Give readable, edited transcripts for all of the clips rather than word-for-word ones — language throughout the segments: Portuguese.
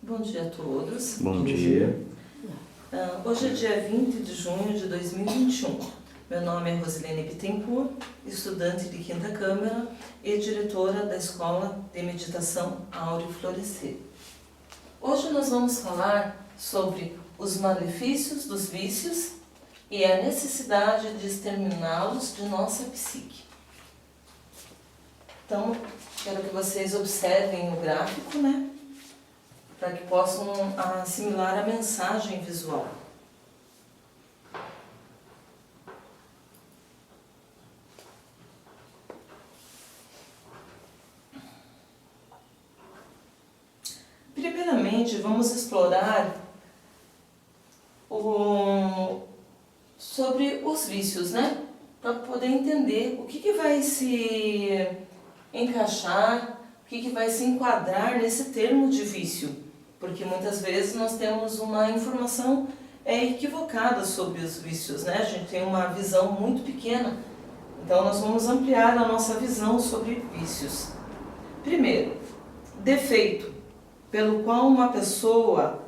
Bom dia a todos. Bom dia. Hoje é dia 20 de junho de 2021. Meu nome é Rosilene Bittencourt, estudante de Quinta Câmara e diretora da Escola de Meditação Áureo Florescer. Hoje nós vamos falar sobre os malefícios dos vícios e a necessidade de exterminá-los de nossa psique. Então, quero que vocês observem o gráfico, né? Para que possam assimilar a mensagem visual. Primeiramente, vamos explorar sobre os vícios, né? Para poder entender o que vai se encaixar, o que vai se enquadrar nesse termo de vício. Porque muitas vezes nós temos uma informação equivocada sobre os vícios, né? A gente tem uma visão muito pequena, então nós vamos ampliar a nossa visão sobre vícios. Primeiro, defeito, pelo qual uma pessoa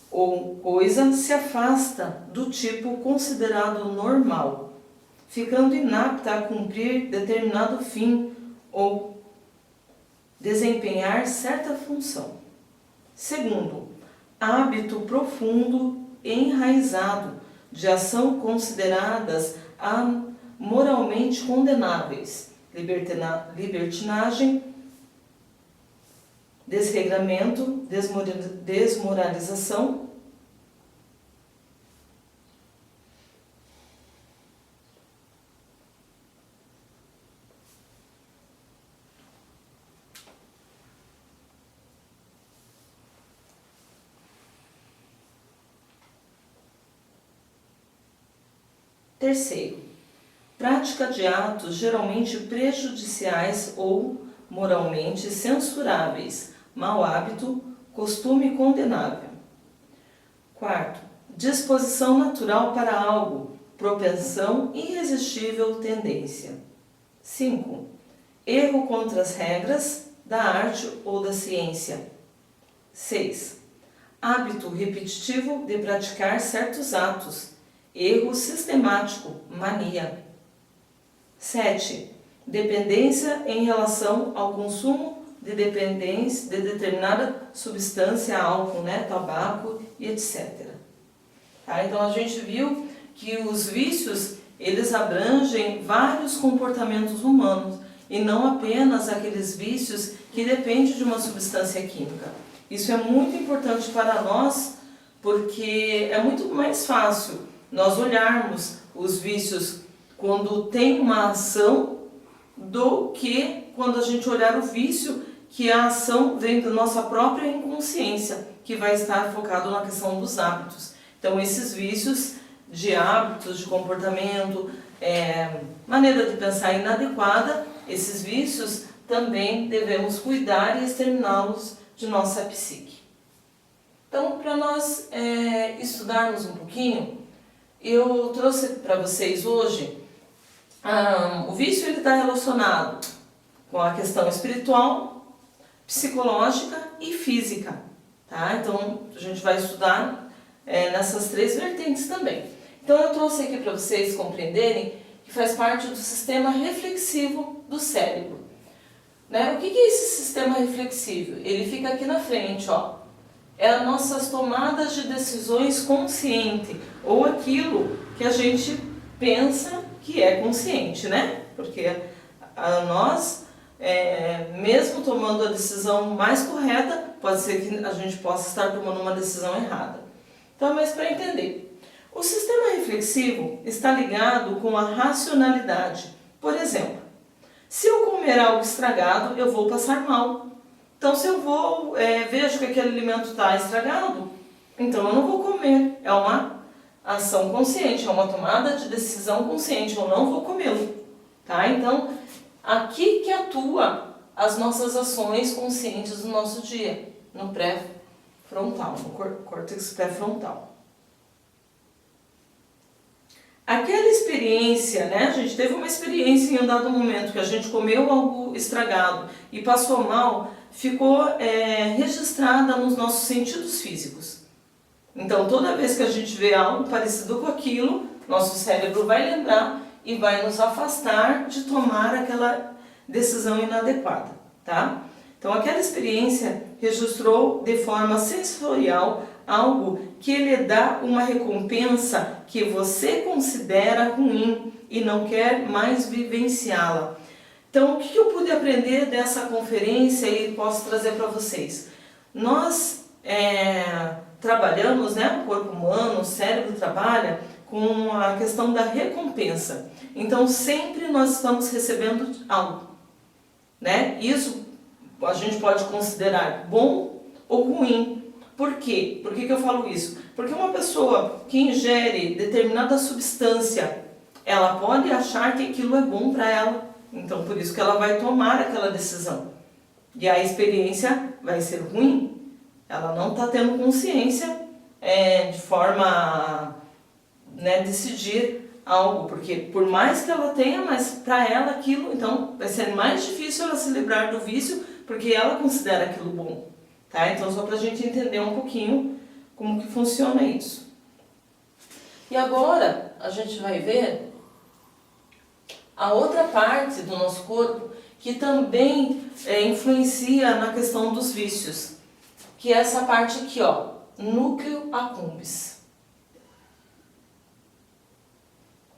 ou coisa se afasta do tipo considerado normal, ficando inapta a cumprir determinado fim ou desempenhar certa função. Segundo, hábito profundo e enraizado de ação consideradas moralmente condenáveis, libertinagem, desregramento, desmoralização, terceiro, prática de atos geralmente prejudiciais ou moralmente censuráveis, mau hábito, costume condenável. Quarto, disposição natural para algo, propensão irresistível tendência. 5. Erro contra as regras da arte ou da ciência. 6. Hábito repetitivo de praticar certos atos. Erro sistemático, mania. 7. Dependência em relação ao consumo de determinada substância, álcool, né, tabaco e etc. Tá? Então a gente viu que os vícios, eles abrangem vários comportamentos humanos e não apenas aqueles vícios que dependem de uma substância química. Isso é muito importante para nós porque é muito mais fácil nós olharmos os vícios quando tem uma ação do que quando a gente olhar o vício que a ação vem da nossa própria inconsciência, que vai estar focado na questão dos hábitos. Então esses vícios de hábitos, de comportamento, maneira de pensar inadequada, esses vícios também devemos cuidar e exterminá-los de nossa psique. Então, para nós estudarmos um pouquinho, eu trouxe para vocês hoje, o vício está relacionado com a questão espiritual, psicológica e física. Tá? Então, a gente vai estudar nessas três vertentes também. Então, eu trouxe aqui para vocês compreenderem que faz parte do sistema reflexivo do cérebro. Né? O que é esse sistema reflexivo? Ele fica aqui na frente, ó. É as nossas tomadas de decisões conscientes, ou aquilo que a gente pensa que é consciente, né? Porque nós, mesmo tomando a decisão mais correta, pode ser que a gente possa estar tomando uma decisão errada. Então, mas para entender, o sistema reflexivo está ligado com a racionalidade. Por exemplo, se eu comer algo estragado, eu vou passar mal. Então, se eu vejo que aquele alimento está estragado, então eu não vou comer. É uma ação consciente, é uma tomada de decisão consciente, eu não vou comê-lo. Tá? Então, aqui que atua as nossas ações conscientes do nosso dia, no pré-frontal, no córtex pré-frontal. Aquela experiência, né? A gente teve uma experiência em um dado momento que a gente comeu algo estragado e passou mal, ficou registrada nos nossos sentidos físicos. Então, toda vez que a gente vê algo parecido com aquilo, nosso cérebro vai lembrar e vai nos afastar de tomar aquela decisão inadequada, tá? Então, aquela experiência registrou de forma sensorial algo que lhe dá uma recompensa que você considera ruim e não quer mais vivenciá-la. Então, o que eu pude aprender dessa conferência e posso trazer para vocês? Nós trabalhamos, né, o corpo humano, o cérebro trabalha com a questão da recompensa. Então, sempre nós estamos recebendo algo, né? Isso a gente pode considerar bom ou ruim. Por quê? Por que eu falo isso? Porque uma pessoa que ingere determinada substância, ela pode achar que aquilo é bom para ela. Então, por isso que ela vai tomar aquela decisão. E a experiência vai ser ruim. Ela não está tendo consciência de forma, né, decidir algo. Porque por mais que ela tenha, mas para ela aquilo, então vai ser mais difícil ela se livrar do vício, porque ela considera aquilo bom. Tá? Então, só para a gente entender um pouquinho como que funciona isso. E agora, a gente vai ver a outra parte do nosso corpo que também influencia na questão dos vícios, que é essa parte aqui, ó, núcleo accumbens.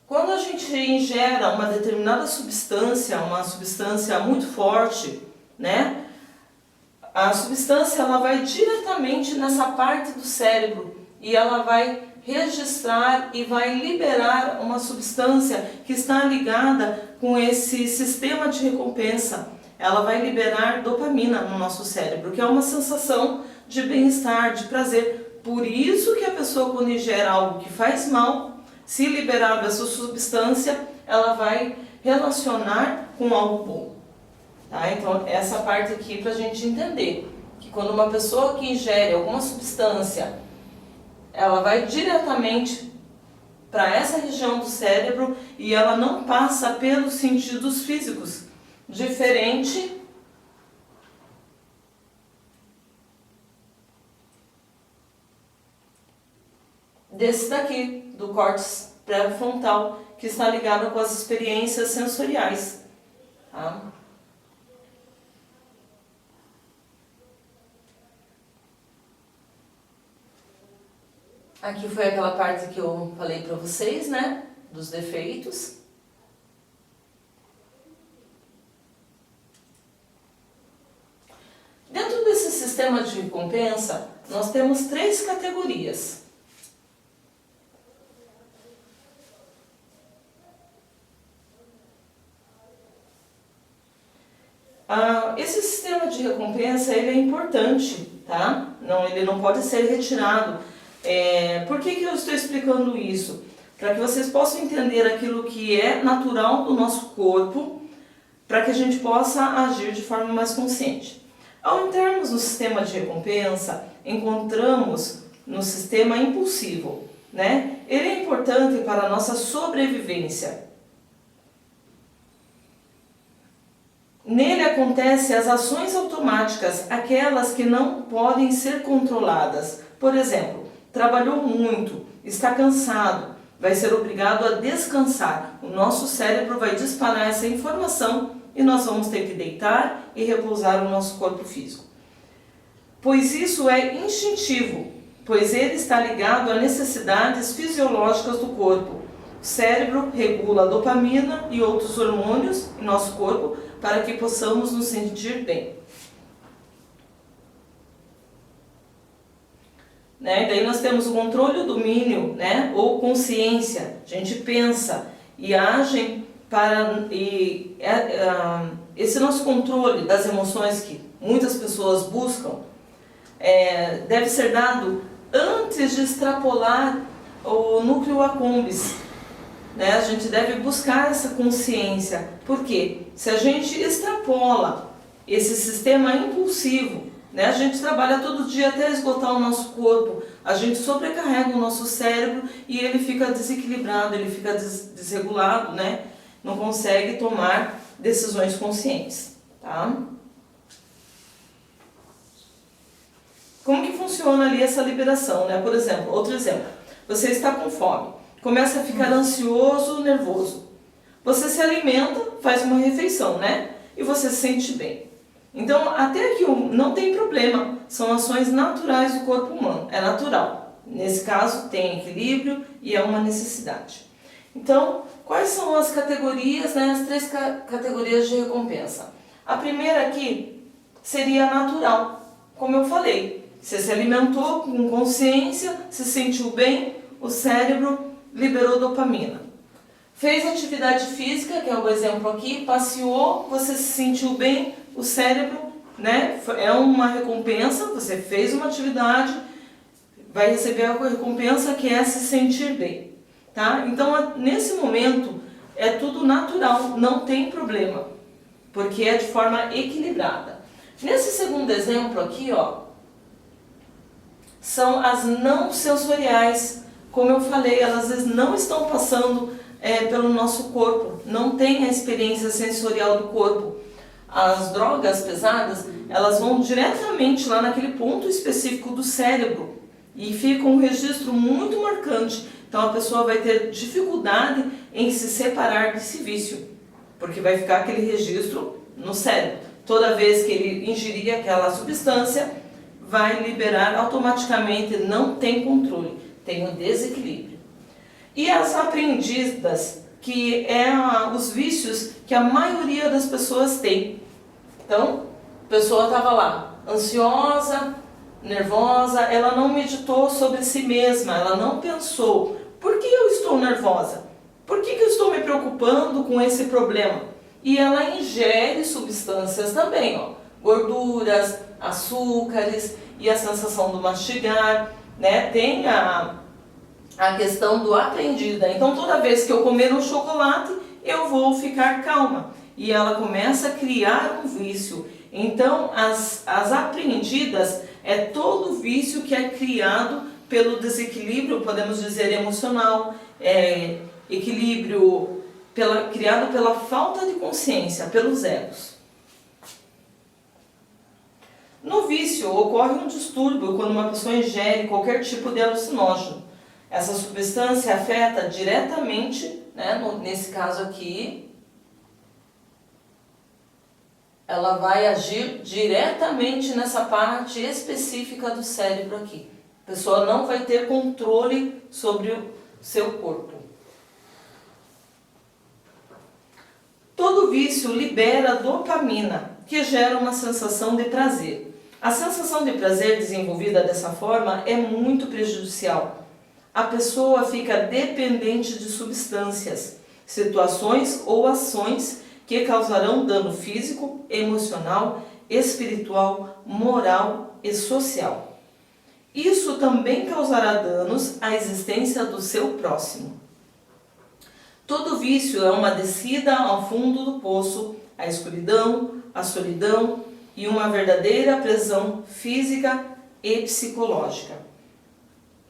Quando a gente ingere uma determinada substância, uma substância muito forte, né? A substância ela vai diretamente nessa parte do cérebro e ela vai registrar e vai liberar uma substância que está ligada com esse sistema de recompensa. Ela vai liberar dopamina no nosso cérebro, que é uma sensação de bem-estar, de prazer. Por isso que a pessoa, quando ingere algo que faz mal, se liberar dessa substância, ela vai relacionar com algo bom. Tá? Então, essa parte aqui para a gente entender que quando uma pessoa que ingere alguma substância, ela vai diretamente para essa região do cérebro e ela não passa pelos sentidos físicos, diferente desse daqui, do córtex pré-frontal, que está ligado com as experiências sensoriais. Tá? Aqui foi aquela parte que eu falei para vocês, né, dos defeitos. Dentro desse sistema de recompensa, nós temos 3 categorias. Esse sistema de recompensa ele é importante, tá? Ele não pode ser retirado. Por que eu estou explicando isso? Para que vocês possam entender aquilo que é natural do nosso corpo, para que a gente possa agir de forma mais consciente. Ao entrarmos no sistema de recompensa, encontramos no sistema impulsivo, né? Ele é importante para a nossa sobrevivência. Nele acontecem as ações automáticas, aquelas que não podem ser controladas. Por exemplo, trabalhou muito, está cansado, vai ser obrigado a descansar. O nosso cérebro vai disparar essa informação e nós vamos ter que deitar e repousar o nosso corpo físico. Pois isso é instintivo, pois ele está ligado a necessidades fisiológicas do corpo. O cérebro regula a dopamina e outros hormônios em nosso corpo para que possamos nos sentir bem. Né? Daí nós temos o controle e o domínio, né? Ou consciência. A gente pensa e age para... esse nosso controle das emoções que muitas pessoas buscam deve ser dado antes de extrapolar o núcleo accumbens. Né? A gente deve buscar essa consciência. Por quê? Se a gente extrapola esse sistema impulsivo, né? A gente trabalha todo dia até esgotar o nosso corpo, a gente sobrecarrega o nosso cérebro e ele fica desequilibrado, ele fica desregulado, né? Não consegue tomar decisões conscientes. Tá? funciona ali essa liberação, né? Por exemplo, outro exemplo, você está com fome, começa a ficar ansioso, nervoso. Você se alimenta, faz uma refeição, né? E você se sente bem. Então, até aqui não tem problema, são ações naturais do corpo humano, é natural. Nesse caso, tem equilíbrio e é uma necessidade. Então, quais são as categorias, né? As 3 categorias de recompensa. A primeira aqui seria natural, como eu falei. Você se alimentou com consciência, se sentiu bem, o cérebro liberou dopamina. Fez atividade física, que é o exemplo aqui, passeou, você se sentiu bem, o cérebro, né, é uma recompensa, você fez uma atividade, vai receber a recompensa que é se sentir bem. Tá? Então, nesse momento, é tudo natural, não tem problema, porque é de forma equilibrada. Nesse segundo exemplo aqui, ó, são as não sensoriais. Como eu falei, elas às vezes não estão passando pelo nosso corpo, não tem a experiência sensorial do corpo. As drogas pesadas, elas vão diretamente lá naquele ponto específico do cérebro e fica um registro muito marcante. Então a pessoa vai ter dificuldade em se separar desse vício, porque vai ficar aquele registro no cérebro. Toda vez que ele ingerir aquela substância, vai liberar automaticamente, não tem controle, tem um desequilíbrio. E as apreendidas, que os vícios que a maioria das pessoas tem. Então, a pessoa estava lá, ansiosa, nervosa, ela não meditou sobre si mesma, ela não pensou, por que eu estou nervosa? Por que eu estou me preocupando com esse problema? E ela ingere substâncias também, ó, gorduras, açúcares e a sensação do mastigar, né? Tem a questão do apreendida. Então, toda vez que eu comer um chocolate, eu vou ficar calma. E ela começa a criar um vício. Então, as apreendidas é todo vício que é criado pelo desequilíbrio, podemos dizer, emocional, equilíbrio criado pela falta de consciência, pelos egos. No vício, ocorre um distúrbio quando uma pessoa ingere qualquer tipo de alucinógeno. Essa substância afeta diretamente, né, nesse caso aqui, ela vai agir diretamente nessa parte específica do cérebro aqui. A pessoa não vai ter controle sobre o seu corpo. Todo vício libera dopamina, que gera uma sensação de prazer. A sensação de prazer desenvolvida dessa forma é muito prejudicial. A pessoa fica dependente de substâncias, situações ou ações que causarão dano físico, emocional, espiritual, moral e social. Isso também causará danos à existência do seu próximo. Todo vício é uma descida ao fundo do poço, a escuridão, a solidão e uma verdadeira prisão física e psicológica.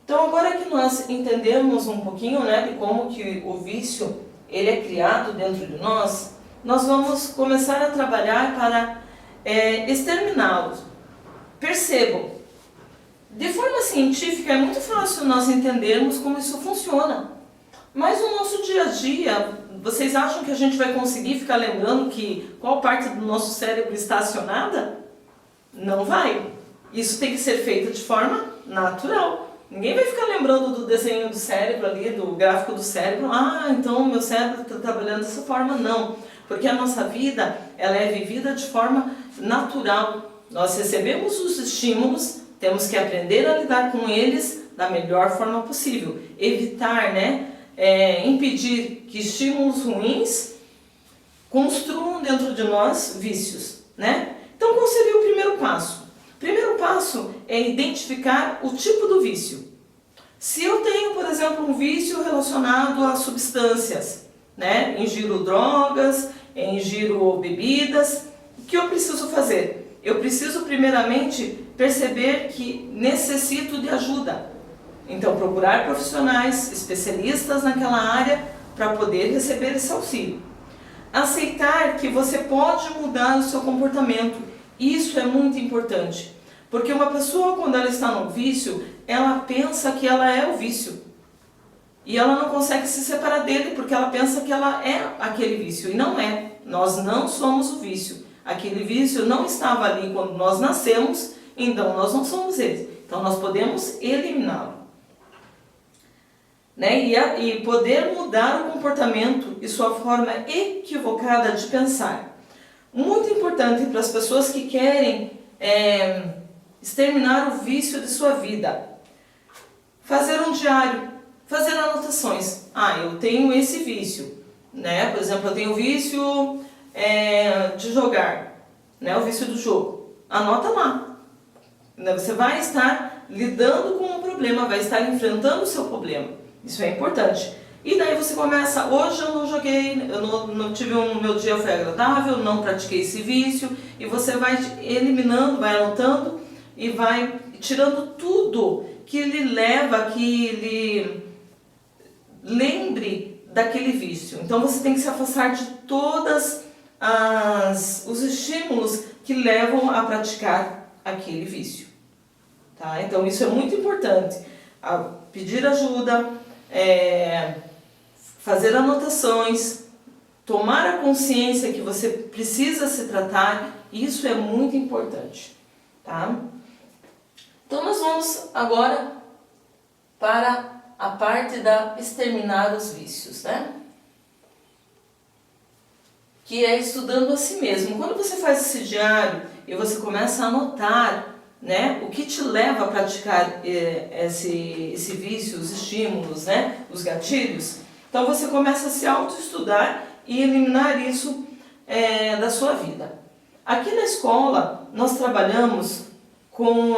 Então, agora que nós entendemos um pouquinho, né, de como que o vício ele é criado dentro de nós, nós vamos começar a trabalhar para exterminá-los. Percebam, de forma científica é muito fácil nós entendermos como isso funciona. Mas no nosso dia a dia, vocês acham que a gente vai conseguir ficar lembrando qual parte do nosso cérebro está acionada? Não vai. Isso tem que ser feito de forma natural. Ninguém vai ficar lembrando do desenho do cérebro ali, do gráfico do cérebro. Ah, então meu cérebro está trabalhando dessa forma. Não, porque a nossa vida ela é vivida de forma natural. Nós recebemos os estímulos, temos que aprender a lidar com eles da melhor forma possível. Evitar, impedir que estímulos ruins construam dentro de nós vícios, né? Então, qual seria o primeiro passo? O primeiro passo é identificar o tipo do vício. Se eu tenho, por exemplo, um vício relacionado a substâncias, né? Ingiro drogas, ingiro bebidas, o que eu preciso fazer? Eu preciso primeiramente perceber que necessito de ajuda. Então, procurar profissionais, especialistas naquela área para poder receber esse auxílio. Aceitar que você pode mudar o seu comportamento. Isso é muito importante, Porque uma pessoa, quando ela está no vício, ela pensa que ela é o vício. E ela não consegue se separar dele, porque ela pensa que ela é aquele vício. E não é. Nós não somos o vício. Aquele vício não estava ali quando nós nascemos, então nós não somos ele. Então nós podemos eliminá-lo. Né? E poder mudar o comportamento e sua forma equivocada de pensar. Muito importante para as pessoas que querem exterminar o vício de sua vida. Fazer um diário, fazer anotações. Eu tenho esse vício, né? Por exemplo, eu tenho o vício de jogar, né? O vício do jogo. Anota lá. Você vai estar lidando com o problema, vai estar enfrentando o seu problema. Isso é importante. E daí você começa, hoje eu não joguei, eu não tive meu dia foi agradável, não pratiquei esse vício, e você vai eliminando, vai anotando e vai tirando tudo que lhe leva, que lhe lembre daquele vício. Então você tem que se afastar de todos os estímulos que levam a praticar aquele vício. Tá? Então isso é muito importante. Pedir ajuda, fazer anotações, tomar a consciência que você precisa se tratar, isso é muito importante. Tá? Então nós vamos agora para a parte da exterminar os vícios, né? Que é estudando a si mesmo. Quando você faz esse diário e você começa a anotar, né, o que te leva a praticar esse vício, os estímulos, né, os gatilhos, então você começa a se autoestudar e eliminar isso da sua vida. Aqui na escola nós trabalhamos com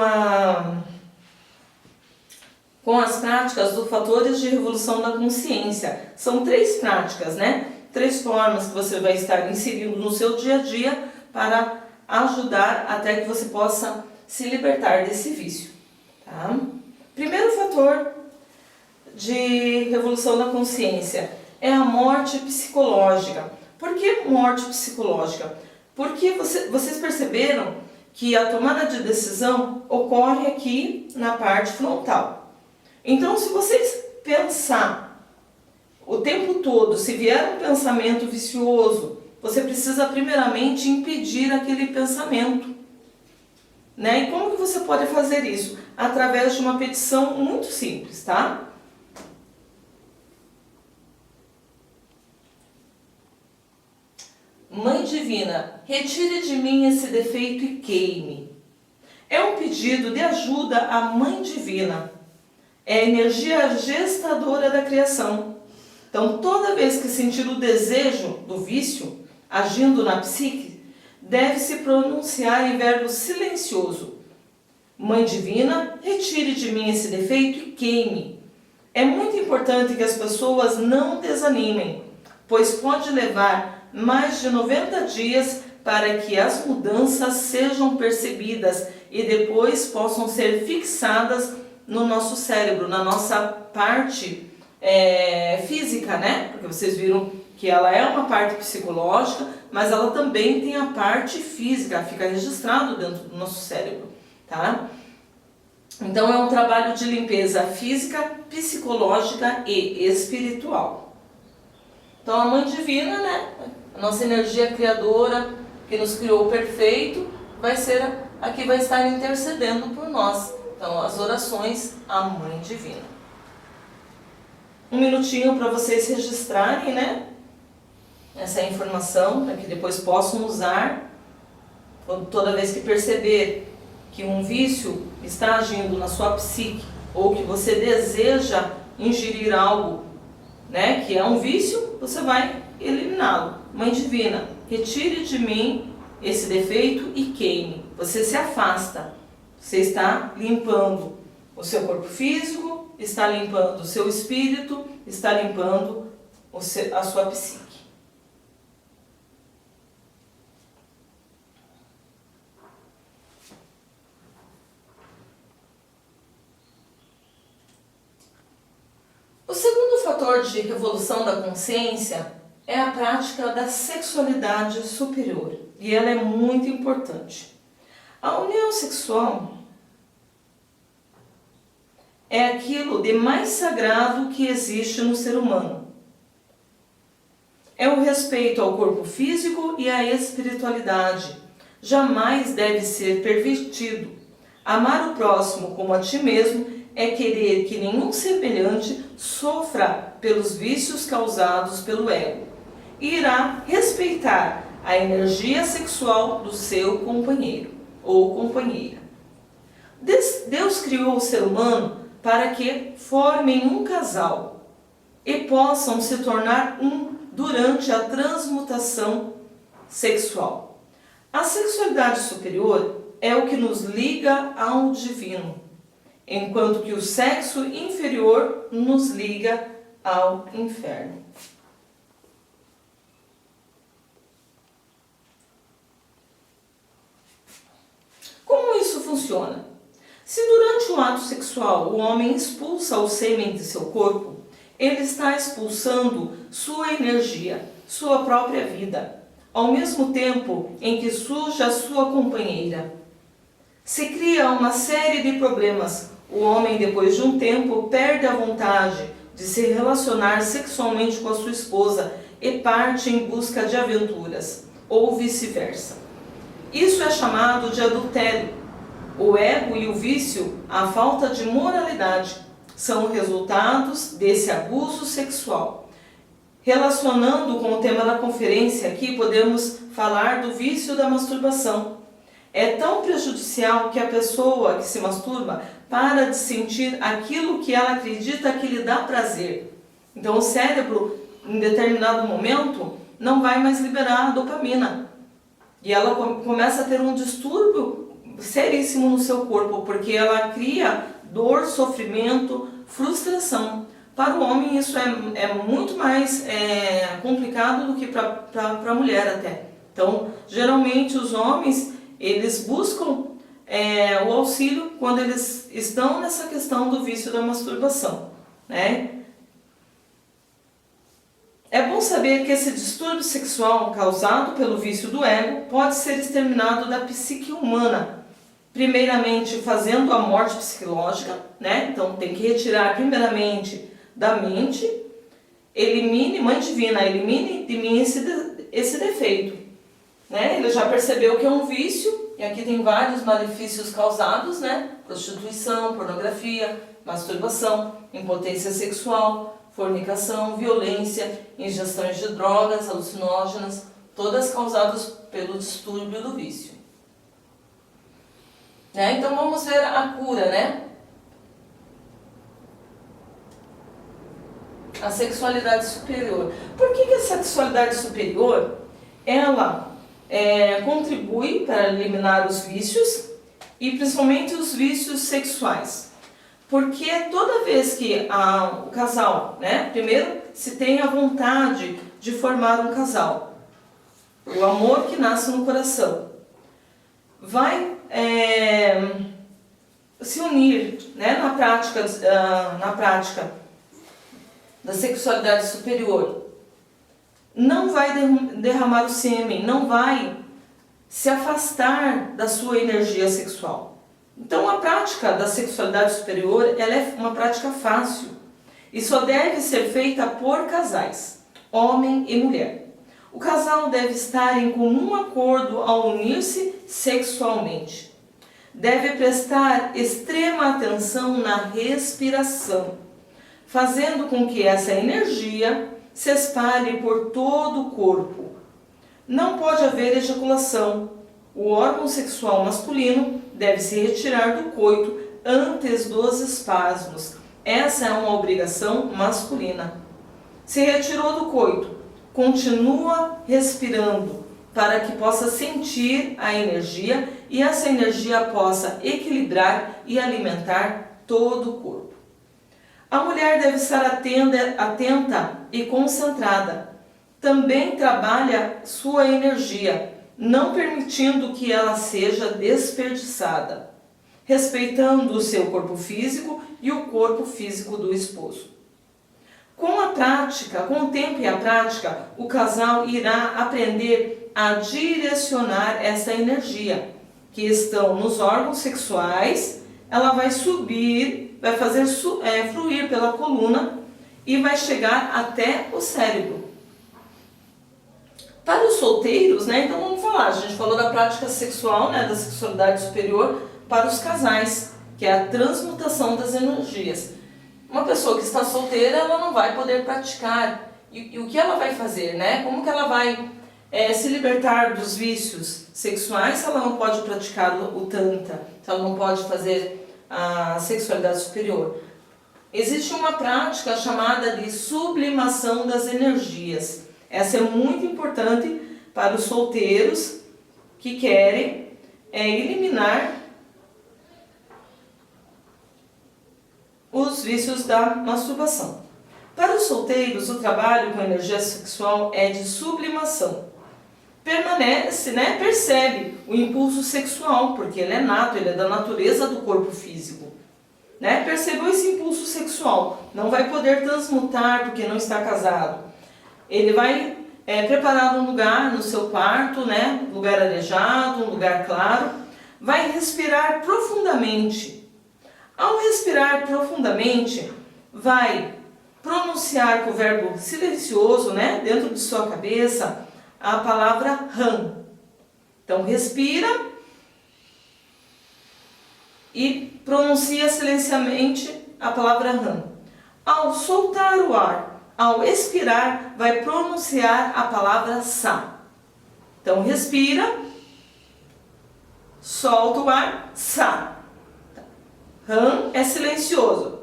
as práticas dos fatores de revolução da consciência. São 3 práticas, né? 3 formas que você vai estar inserindo no seu dia a dia para ajudar até que você possa se libertar desse vício. Tá? Primeiro fator de revolução da consciência é a morte psicológica. Por que morte psicológica? Porque vocês perceberam que a tomada de decisão ocorre aqui na parte frontal. Então, se vocês pensar o tempo todo, se vier um pensamento vicioso, você precisa primeiramente impedir aquele pensamento. Né? E como que você pode fazer isso? Através de uma petição muito simples, tá? Mãe Divina, retire de mim esse defeito e queime. É um pedido de ajuda à Mãe Divina. É a energia gestadora da criação. Então, toda vez que sentir o desejo do vício agindo na psique, deve-se pronunciar em verbo silencioso. Mãe Divina, retire de mim esse defeito e queime. É muito importante que as pessoas não desanimem, pois pode levar mais de 90 dias para que as mudanças sejam percebidas e depois possam ser fixadas no nosso cérebro, na nossa parte física, né? Porque vocês viram que ela é uma parte psicológica, mas ela também tem a parte física, fica registrado dentro do nosso cérebro, tá? Então é um trabalho de limpeza física, psicológica e espiritual. Então a Mãe Divina, né, a nossa energia criadora, que nos criou perfeito, vai ser a que vai estar intercedendo por nós. Então as orações à Mãe Divina. Um minutinho para vocês registrarem, né, essa informação, para que depois possam usar toda vez que perceber que um vício está agindo na sua psique ou que você deseja ingerir algo, né, que é um vício, você vai eliminá-lo. Mãe Divina, retire de mim esse defeito e queime. Você se afasta, você está limpando o seu corpo físico, está limpando o seu espírito, está limpando a sua psique. O segundo fator de revolução da consciência é a prática da sexualidade superior, e ela é muito importante. A união sexual é aquilo de mais sagrado que existe no ser humano. É o respeito ao corpo físico e à espiritualidade. Jamais deve ser pervertido. Amar o próximo como a ti mesmo é querer que nenhum semelhante sofra pelos vícios causados pelo ego. E irá respeitar a energia sexual do seu companheiro ou companheira. Deus criou o ser humano para que formem um casal e possam se tornar um durante a transmutação sexual. A sexualidade superior é o que nos liga ao divino, enquanto que o sexo inferior nos liga ao inferno. Como isso funciona? Se durante o ato sexual o homem expulsa o sêmen de seu corpo, ele está expulsando sua energia, sua própria vida, ao mesmo tempo em que suja a sua companheira. Se cria uma série de problemas. O homem, depois de um tempo, perde a vontade de se relacionar sexualmente com a sua esposa e parte em busca de aventuras, ou vice-versa. Isso é chamado de adultério. O ego e o vício, a falta de moralidade, são resultados desse abuso sexual. Relacionando com o tema da conferência aqui, podemos falar do vício da masturbação. É tão prejudicial que a pessoa que se masturba para de sentir aquilo que ela acredita que lhe dá prazer. Então o cérebro, em determinado momento, não vai mais liberar a dopamina. E ela começa a ter um distúrbio seríssimo no seu corpo, porque ela cria dor, sofrimento, frustração. Para o homem isso é muito mais complicado do que para a mulher até. Então, geralmente os homens, eles buscam o auxílio quando eles estão nessa questão do vício da masturbação, né? É bom saber que esse distúrbio sexual causado pelo vício do ego pode ser exterminado da psique humana, primeiramente fazendo a morte psicológica, né? Então tem que retirar primeiramente da mente, Mãe Divina, elimine de mim esse defeito, né? Ele já percebeu que é um vício, e aqui tem vários malefícios causados, né? Prostituição, pornografia, masturbação, impotência sexual, fornicação, violência, ingestões de drogas, alucinógenas, todas causadas pelo distúrbio do vício. Então vamos ver a cura, né? A sexualidade superior. Por que a sexualidade superior, ela contribui para eliminar os vícios e principalmente os vícios sexuais? Porque toda vez que o casal, né, primeiro se tem a vontade de formar um casal, o amor que nasce no coração, vai se unir, né, na prática da sexualidade superior, não vai derramar o sêmen, não vai se afastar da sua energia sexual. Então a prática da sexualidade superior, ela é uma prática fácil e só deve ser feita por casais, homem e mulher. O casal deve estar em comum acordo ao unir-se sexualmente. Deve prestar extrema atenção na respiração, fazendo com que essa energia se espalhe por todo o corpo. Não pode haver ejaculação. O órgão sexual masculino deve se retirar do coito antes dos espasmos. Essa é uma obrigação masculina. Se retirou do coito, continua respirando para que possa sentir a energia e essa energia possa equilibrar e alimentar todo o corpo. A mulher deve estar atenta e concentrada. Também trabalha sua energia, não permitindo que ela seja desperdiçada, respeitando o seu corpo físico e o corpo físico do esposo. Com a prática, com o tempo e a prática, o casal irá aprender a direcionar essa energia, que estão nos órgãos sexuais, ela vai subir, vai fazer fluir pela coluna e vai chegar até o cérebro. Para os solteiros, né, então vamos falar, a gente falou da prática sexual, né, da sexualidade superior para os casais, que é a transmutação das energias. Uma pessoa que está solteira, ela não vai poder praticar. E o que ela vai fazer, né? Como que ela vai se libertar dos vícios sexuais se ela não pode praticar o Tantra, se ela não pode fazer a sexualidade superior? Existe uma prática chamada de sublimação das energias. Essa é muito importante para os solteiros que querem eliminar os vícios da masturbação. Para os solteiros, o trabalho com energia sexual é de sublimação. Permanece, né, percebe o impulso sexual, porque ele é nato, ele é da natureza do corpo físico. Né? Percebeu esse impulso sexual, não vai poder transmutar porque não está casado. Ele vai preparar um lugar no seu quarto, né, lugar arejado, um lugar claro, vai respirar profundamente. Ao respirar profundamente, vai pronunciar com o verbo silencioso, né, dentro de sua cabeça, a palavra Ram. Então, respira e pronuncia silenciosamente a palavra Ram. Ao soltar o ar, ao expirar, vai pronunciar a palavra Sa. Então, respira, solta o ar, Sa. Ram é silencioso.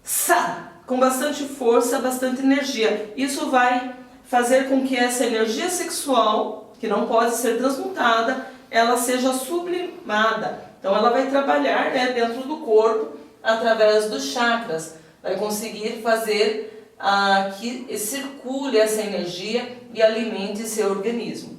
Sa, com bastante força, bastante energia. Isso vai fazer com que essa energia sexual, que não pode ser transmutada, ela seja sublimada. Então ela vai trabalhar, né, dentro do corpo, através dos chakras. Vai conseguir fazer que circule essa energia e alimente seu organismo.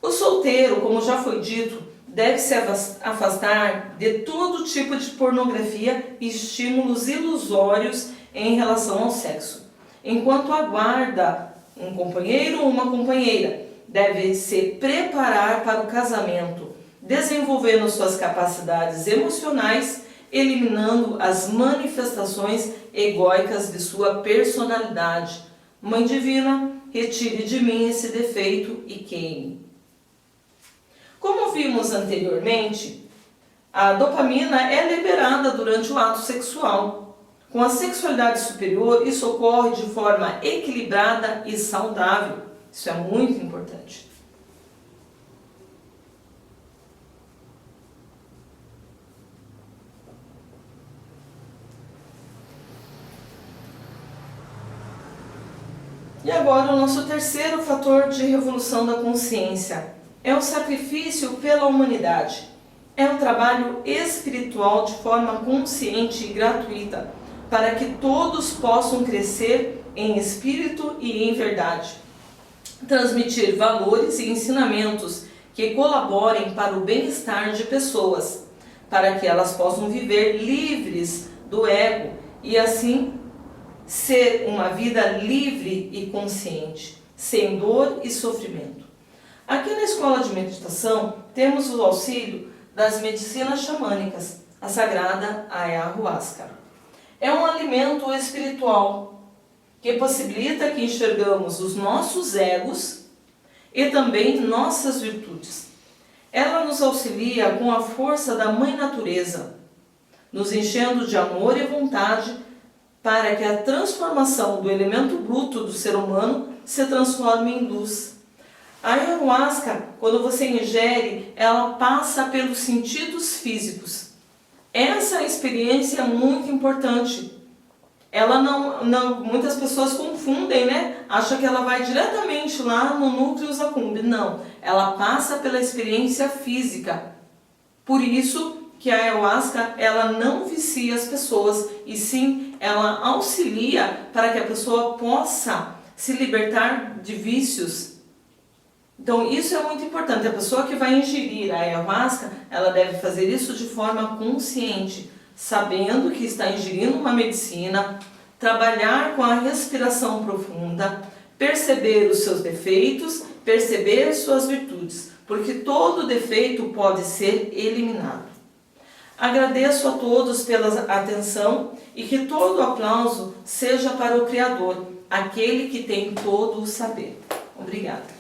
O solteiro, como já foi dito, deve se afastar de todo tipo de pornografia e estímulos ilusórios em relação ao sexo. Enquanto aguarda um companheiro ou uma companheira, deve se preparar para o casamento, desenvolvendo suas capacidades emocionais, eliminando as manifestações egóicas de sua personalidade. Mãe Divina, retire de mim esse defeito e queime. Como vimos anteriormente, a dopamina é liberada durante o ato sexual. Com a sexualidade superior, isso ocorre de forma equilibrada e saudável. Isso é muito importante. E agora o nosso terceiro fator de revolução da consciência é o sacrifício pela humanidade. É um trabalho espiritual de forma consciente e gratuita, para que todos possam crescer em espírito e em verdade. Transmitir valores e ensinamentos que colaborem para o bem-estar de pessoas, para que elas possam viver livres do ego e assim ser uma vida livre e consciente, sem dor e sofrimento. Aqui na escola de meditação temos o auxílio das medicinas xamânicas, a sagrada ayahuasca. É um alimento espiritual que possibilita que enxergamos os nossos egos e também nossas virtudes. Ela nos auxilia com a força da Mãe Natureza, nos enchendo de amor e vontade para que a transformação do elemento bruto do ser humano se transforme em luz. A ayahuasca, quando você ingere, ela passa pelos sentidos físicos. Essa experiência é muito importante. Ela muitas pessoas confundem, né? Acham que ela vai diretamente lá no núcleo accumbens. Não, ela passa pela experiência física. Por isso que a ayahuasca, ela não vicia as pessoas, e sim, ela auxilia para que a pessoa possa se libertar de vícios. Então isso é muito importante. A pessoa que vai ingerir a ayahuasca, ela deve fazer isso de forma consciente, sabendo que está ingerindo uma medicina, trabalhar com a respiração profunda, perceber os seus defeitos, perceber suas virtudes, porque todo defeito pode ser eliminado. Agradeço a todos pela atenção e que todo aplauso seja para o Criador, aquele que tem todo o saber. Obrigada.